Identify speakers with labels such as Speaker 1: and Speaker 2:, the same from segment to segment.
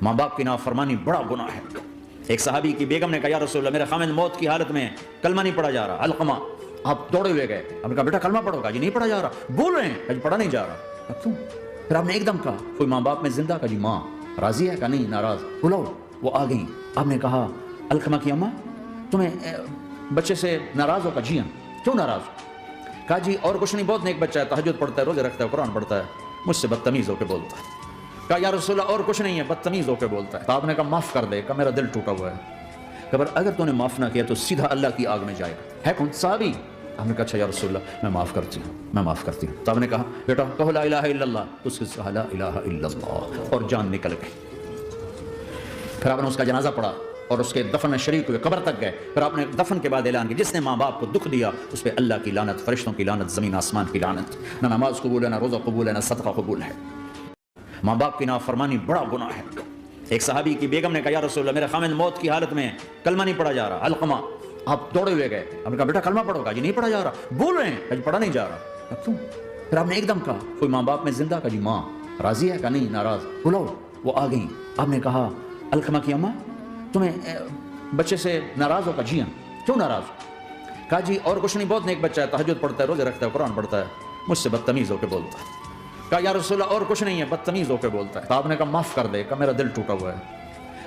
Speaker 1: ماں باپ کی نافرمانی بڑا گناہ ہے۔ ایک صحابی کی بیگم نے کہا یا رسول اللہ میرے خامد موت کی حالت میں کلمہ نہیں پڑھا جا رہا، علقمہ۔ آپ دوڑے ہوئے گئے، آپ نے کہا بیٹا کلمہ پڑھو گا؟ جی نہیں پڑھا جا رہا۔ بول رہے ہیں؟ پڑھا نہیں جا رہا۔ کیوں؟ پھر آپ نے ایک دم کہا کوئی ماں باپ میں زندہ؟ کہا جی ماں۔ راضی ہے؟ کہا نہیں ناراض۔ بلاؤ۔ وہ آ گئیں۔ آپ نے کہا علقمہ کی اماں تمہیں بچے سے ناراض ہو؟ کہا جی ہاں۔ کیوں ناراض ہو؟ کہا جی اور کچھ نہیں، بہت نیک بچہ ہے، تہجد پڑھتا ہے، روزے رکھتا ہے، قرآن پڑھتا ہے، مجھ سے بدتمیز ہو کے بولتا ہے۔ کہا یا رسول اللہ اور کچھ نہیں ہے، بدتمیز ہو کے بولتا ہے۔ تو آپ نے کہا معاف کر دے۔ کہا میرا دل ٹوٹا ہوا ہے۔ کہ اگر تو نے معاف نہ کیا تو سیدھا اللہ کی آگ میں جائے گا۔ ہے کون؟ صحابی۔ ہم نے کہا اچھا یا رسول اللہ میں معاف کرتی ہوں، میں معاف کرتی ہوں۔ تو آپ نے کہا بیٹا کہو لا الہ الا اللہ، تو اس کے کہا لا الہ الا اللہ اور جان نکل گئی۔ پھر آپ نے اس کا جنازہ پڑھا اور اس کے دفن میں شریک ہوئے، قبر تک گئے۔ پھر آپ نے دفن کے بعد اعلان کیا جس نے ماں باپ کو دکھ دیا اس پہ اللہ کی لعنت، فرشتوں کی لعنت، زمین آسمان کی لعنت۔ نہ نماز قبول ہے، نہ روزہ قبول ہے، نہ صدقہ قبول ہے۔ ماں باپ کی نافرمانی بڑا گناہ ہے۔ ایک صحابی کی بیگم نے کہا یا رسول اللہ میرے خامد موت کی حالت میں کلمہ نہیں پڑھا جا رہا، علقمہ۔ آپ دوڑے ہوئے گئے، آپ نے کہا بیٹا کلمہ پڑھو گا؟ جی نہیں پڑھا جا رہا۔ بول رہے ہیں؟ پڑھا نہیں جا رہا۔ کیوں؟ پھر آپ نے ایک دم کہا کوئی ماں باپ میں زندہ؟ کہا جی ماں۔ راضی ہے؟ کہا نہیں ناراض۔ بلاؤ۔ وہ آ گئیں۔ آپ نے کہا علقمہ کی اماں تمہیں بچے سے ناراض ہو؟ کہا جی ہاں۔ کیوں ناراض ہو؟ کہا جی اور کچھ نہیں، بہت نیک بچہ ہے، تہجد پڑھتا ہے، روزے رکھتا ہے، قرآن پڑھتا ہے، مجھ سے بدتمیز ہو کے بولتا ہے۔ کہا یا رسول اللہ اور کچھ نہیں ہے، بدتمیز ہو کے بولتا ہے۔ تو آپ نے کہا معاف کر دے۔ کہا میرا دل ٹوٹا ہوا ہے۔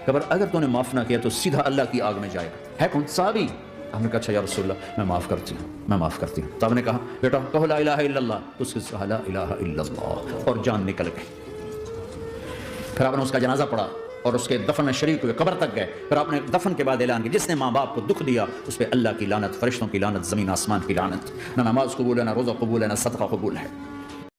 Speaker 1: کہ اگر تو نے معاف نہ کیا تو سیدھا اللہ کی آگ میں جائے گا۔ ہے کون؟ صحابی۔ ہم نے کہا اچھا یا رسول اللہ میں معاف کرتی ہوں، میں معاف کرتی ہوں۔ تو آپ نے کہا بیٹا کہو لا الہ الا اللہ، تو اس کے کہا لا الہ الا اللہ اور جان نکل گئی۔ پھر آپ نے اس کا جنازہ پڑھا اور اس کے دفن میں شریک ہوئے، قبر تک گئے۔ پھر آپ نے دفن کے بعد اعلان کیا جس نے ماں باپ کو دکھ دیا اس پہ اللہ کی لعنت، فرشتوں کی لعنت، زمین آسمان کی لعنت۔ نہ نماز قبول ہے، نہ روزہ قبول ہے، نہ صدقہ قبول ہے۔